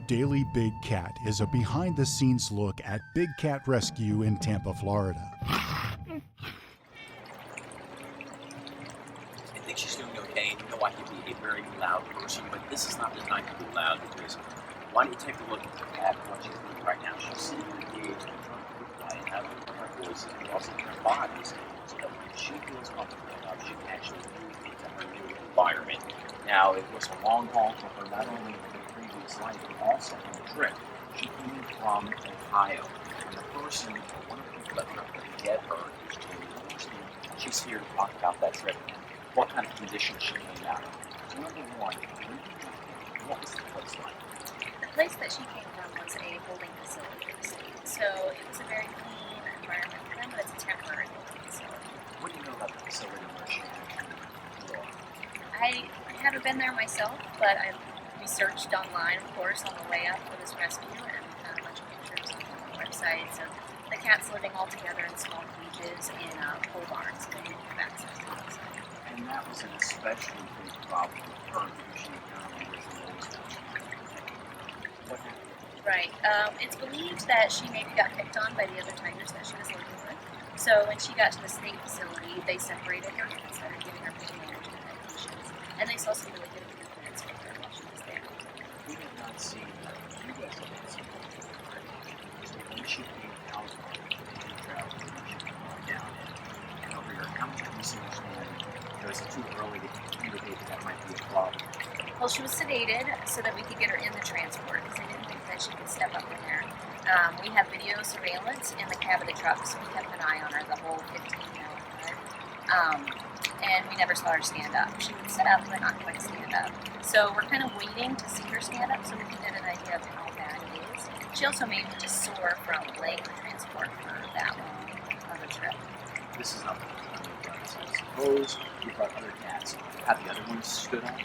Daily Big Cat is a behind-the-scenes look at big cat rescue in Tampa, Florida. I think she's doing okay. You know, I can be a very loud person, but this is not the time to be loud because why don't you take a look at what she's doing right now? She's sitting engaged and trying to be quiet, not only in her voice, but also in her bodies, so that when she feels comfortable enough, she can actually move into her new environment. Now, it was a long haul for her, not only in her previous life, but also on the trip. She came from Ohio, and the person, or one of the people that were going to get her is Boorstein. She's here to talk about that trip and what kind of condition she came out of. So number one, what was the place like? The place that she came from was a holding facility. So it was a very clean environment for them, but it's a temporary holding facility. What do you know about the facility where she actually grew up? I haven't been there myself, but I researched online, of course, on the way up for this rescue and found a bunch of pictures on websites of the cats living all together in small cages in pole barns. So they didn't have access to outside. And that was an especially big problem for her because she apparently was the lowest one. What happened? Right. It's believed that she maybe got picked on by the other tigers that she was living with. So when she got to the state facility, they separated her and started giving her pain management medications. And they saw some really good improvements with her while she was there. We have not seen her. You guys have not seen her. So when she came out of the travel, she came on down and over here, how much have you seen her stand? Or is it too early to indicate that might be a problem? Well, she was sedated so that we could get her in the transport because they didn't think that she could step up in there. We have video surveillance in the cab of the truck, so we kept an eye on her the whole 15-hour drive. And we never saw her stand up. She would sit up, but not quite stand up. So we're kind of waiting to see her stand up so we can get an idea of how bad it is. She also may be just sore from laying the transport for that long of a trip. This is not the first time we've done this. I suppose you've got other cats. Have the other ones stood up?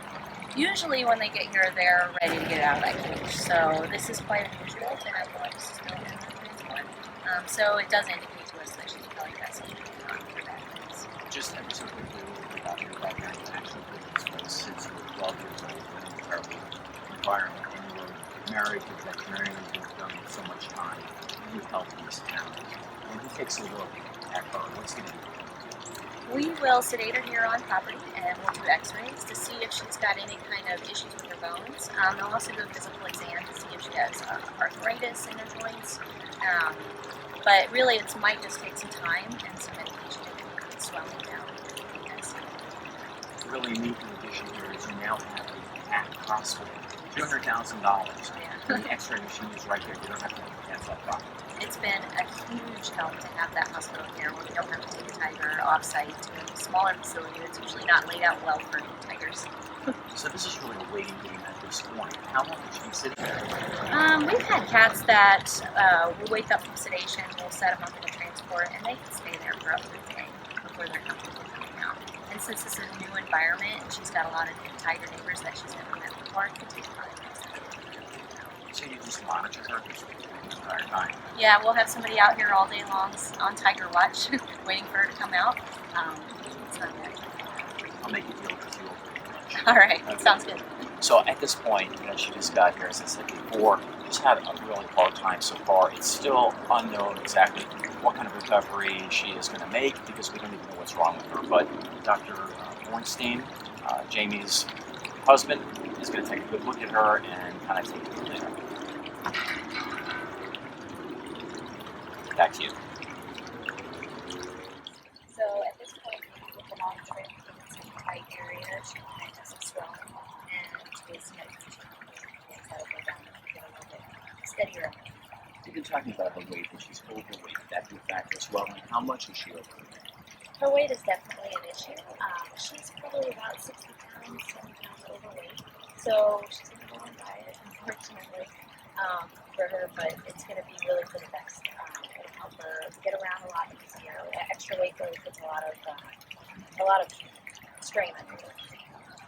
Usually when they get here, they're ready to get out of that cage. So this is quite unusual to have one still in the transport. So it does indicate to us that she's probably got something going on with that. Just ever so quickly a little bit about your background. You actually lived in this place since you were 12 years old in an incredible environment. And you were married to a veterinarian who's done so much time. You've helped in this town. And he takes a look at her. What's he going to do? We will sedate her here on property and we'll do x-rays to see if she's got any kind of issues with her bones. They'll also do a physical exam to see if she has arthritis in her joints. But really it might just take some time and some medication to keep the swelling down. Yes. Really neat in addition here is you now have a cat hospital. $200,000. Yeah. The x-ray machine is right there. You don't have to have that problem. It's been a huge help to have that hospital here where we don't have to take a tiger off-site to a smaller facility that's usually not laid out well for tigers. So this is really a waiting game at this point. How long has she been sitting there? We've had cats that will wake up from sedation, we'll set them up in a transport, and they can stay there for up to a day before they're comfortable coming out. And since this is a new environment and she's got a lot of new tiger neighbors that she's never met before, it can take 5 minutes. So you just monitor her the entire time? Yeah, we'll have somebody out here all day long on tiger watch, waiting for her to come out. So, I'll make you feel because you will pretty much. all right, Okay. sounds good. So at this point, she just got here, as I said before, she's had a really hard time so far. It's still unknown exactly what kind of recovery she is going to make because we don't even know what's wrong with her. But Dr. Boorstein, Jamie's husband, is going to take a good look at her and kind of take it from there. Back to you. So at this point, with the long trip, it's in a tight area, she kind of has some swelling, and with medication, that'll go down and get a little bit steadier. You've been talking about her weight, and she's overweight. That be a factor as well. And how much is she overweight? Her weight is definitely an issue. She's probably about 60 pounds, 70 pounds overweight. So she's going to go on diet, unfortunately, for her, but it's going to be really for the best. It'll help her get around a lot easier. Extra weight really puts a lot of strain on her.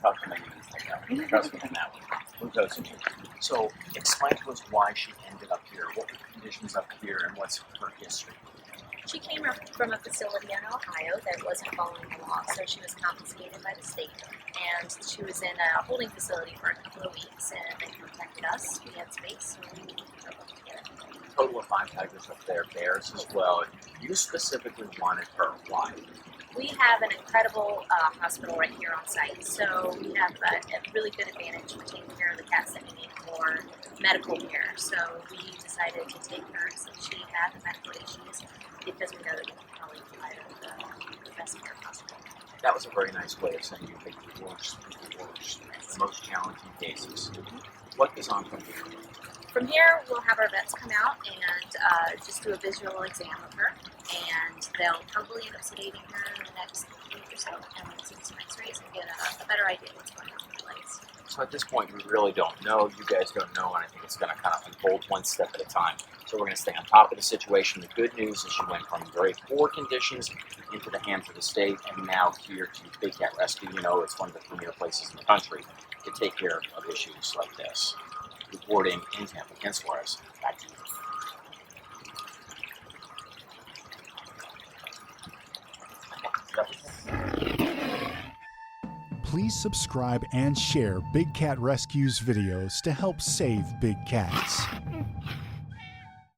Tough to make it like that. Trust me on that one. We'll go to you. So explain to us why she ended up here. What were the conditions up here, and what's her history? She came from a facility in Ohio that wasn't following the law, so she was confiscated by the state. And she was in a holding facility for a couple of weeks, and they contacted us. We had space, so we drove up together. Total of 5 tigers up there, bears as well. You specifically wanted her. Why? We have an incredible hospital right here on site, so we have a really good advantage for taking care of the cats that need more medical care. So we decided to take her since she had the medical issues because we know that we can probably provide her the best care possible. That was a very nice way of saying you picked the worst, the most challenging cases. What goes on from here? From here, we'll have our vets come out and just do a visual exam of her, and they'll probably end up sedating her in the next week or so, and we'll see some x-rays and get a better idea of what's going on with her legs. So at this point, we really don't know. You guys don't know, and I think it's going to kind of unfold one step at a time. So we're going to stay on top of the situation. The good news is she went from very poor conditions into the hands of the state, and now here to Big Cat Rescue. You know, it's one of the premier places in the country to take care of issues like this. Reporting in Tampa, Ken Suarez, back to you. Please subscribe and share Big Cat Rescue's videos to help save big cats.